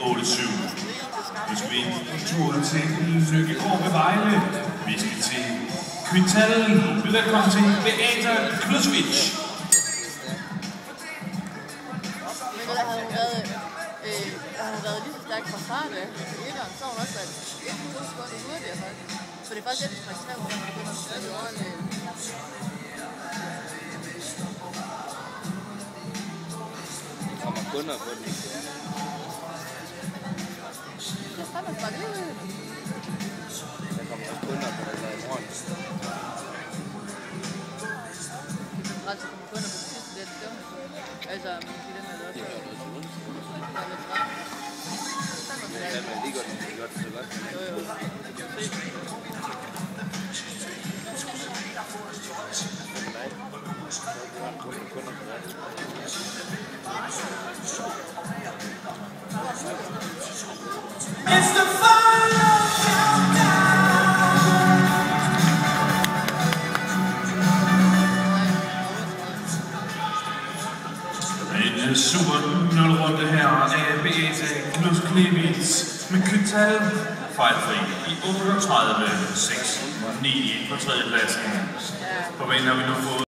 8-7. Nu skal vi en tur til Lykkegård ved Vejle. Vi skal til Quintal. Velkommen til Beata Knudsvich. Men der havde været lige så stærkt fra start af. I etteren, så har hun også været 2 sekunder hurtigere faktisk. Så det er faktisk lidt ekstremt, hvor man begynder at spille ordentligt. Der kommer kunder på den. Det er faktisk bare lidt. Der kommer også kunder på den der i morgen. Ret så kommer kunder på det sidste lidt stævne. Altså, man kan den her også. Det er jo lidt Der er lidt rart. det er lige godt, det er godt, det er godt. Nej. Der er kunder på det. It's the final countdown. En super 0-runde her af Beata Knudsvich med Quintal fejlfri i 38-6-9 på tredjepladsen. På banen har vi nu fået